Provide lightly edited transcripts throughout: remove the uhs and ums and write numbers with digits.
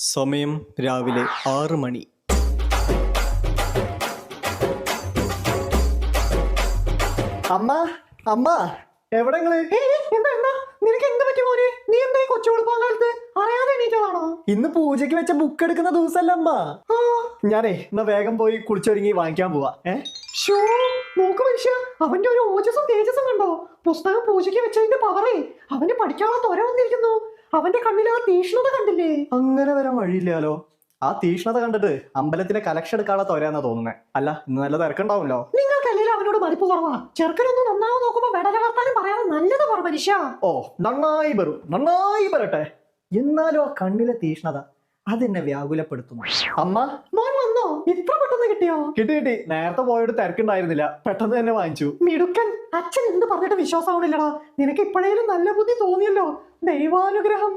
സമയം രാവിലെ 6 മണി. അമ്മ അമ്മ എവിടെങ്ങള്? ഇന്ന് പൂജയ്ക്ക് വെച്ച ബുക്ക് എടുക്കുന്ന ദിവസമല്ല അമ്മ. ഞാനേ എന്നാ വേഗം പോയി കുളിച്ചൊരുങ്ങി വാങ്ങിക്കാൻ പോവാ. നോക്ക് മനുഷ്യ, അവന്റെ ഒരു ഓജസ്സും തേജസ്സും കണ്ടോ? പുസ്തകം പൂജയ്ക്ക് വെച്ചതിന്റെ പവറേ അവന് പഠിക്കാനുള്ള ത്വര വന്നിരിക്കുന്നു. അവന്റെ കണ്ണിൽ ആ തീഷ്ണത കണ്ടില്ലേ? അങ്ങനെ വരാൻ വഴിയില്ലാലോ. ആ തീഷ്ണത കണ്ടിട്ട് അമ്പലത്തിലെ കലക്ഷൻ എടുക്കാനുള്ള തൊരയാന്നാ തോന്നുന്നേ. അല്ല, ഇന്ന് നല്ല തിരക്കുണ്ടാവുമല്ലോ. നിങ്ങൾക്കല്ലേ അവനോട് മതിപ്പ് കുറവാ. ചെറുക്കനൊന്നും നന്നാവും നോക്കുമ്പോ വെടല വർത്താനം പറയാതെ നല്ലത് പറ മനുഷ്യ. ഓ, നന്നായി വരട്ടെ. എന്നാലും ആ കണ്ണിലെ തീഷ്ണത അതെന്നെ വ്യാകുലപ്പെടുത്തുന്നു. അമ്മ, മോൻ വന്നോ? ഇത്ര പെട്ടെന്ന് കിട്ടിയോ? കിട്ടി. നേരത്തെ പോയിട്ട് തിരക്കുണ്ടായിരുന്നില്ല, പെട്ടെന്ന് തന്നെ വാങ്ങിച്ചു. മിടുക്കൻ. അച്ഛൻ എന്ത് പറഞ്ഞിട്ട് വിശ്വാസമാവണില്ലടാ. നിനക്ക് ഇപ്പോഴേലും നല്ല ബുദ്ധി തോന്നിയല്ലോ. ദൈവാനുഗ്രഹം.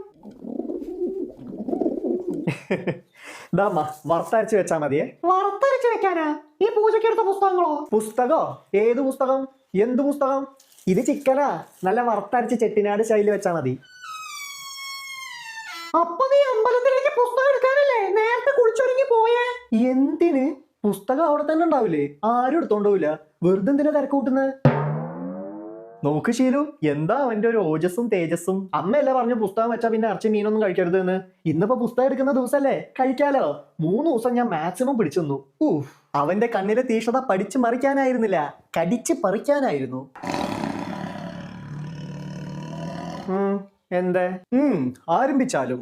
ഇതാമ്മ, വറുത്തരച്ച് വെച്ചാ മതിയേ. വറുത്തരച്ച് വെക്കാനാ ഈ പൂജയ്ക്ക് എടുത്ത പുസ്തകങ്ങളോ? പുസ്തകോ? ഏത് പുസ്തകം? എന്ത് പുസ്തകം? ഇത് ചിക്കനാ. നല്ല വറുത്തരച്ച് ചെട്ടിനാട് ശൈലി വെച്ചാ മതി. അപ്പൊ നീ അമ്പലത്തിലേക്ക് പുസ്തകം എടുക്കാനല്ലേ നേരത്തെ കുളിച്ചൊരുങ്ങി പോയേ? എന്തിന്? പുസ്തകം അവിടെ തന്നെ ഉണ്ടാവില്ലേ? ആരും എടുത്തോണ്ടാവില്ല. വെറുതെ എന്തിനാ തിരക്കൂട്ടുന്നത്? നോക്ക് ശീലു, എന്താ അവന്റെ ഒരു ഓജസ്സും തേജസ്സും. അമ്മയല്ലേ പറഞ്ഞു പുസ്തകം വെച്ചാ പിന്നെ ഇറച്ചി മീനൊന്നും കഴിക്കരുത് എന്ന്. ഇന്നിപ്പോ പുസ്തകം എടുക്കുന്ന ദിവസല്ലേ, കഴിക്കാലോ. 3 ദിവസം ഞാൻ മാക്സിമം പിടിച്ചു നിന്നു. അവന്റെ കണ്ണിലെ തീഷ്ണത പഠിച്ചു മറിക്കാനായിരുന്നില്ല, കടിച്ച് പറിക്കാനായിരുന്നു. എന്തേ? ആരംഭിച്ചാലും.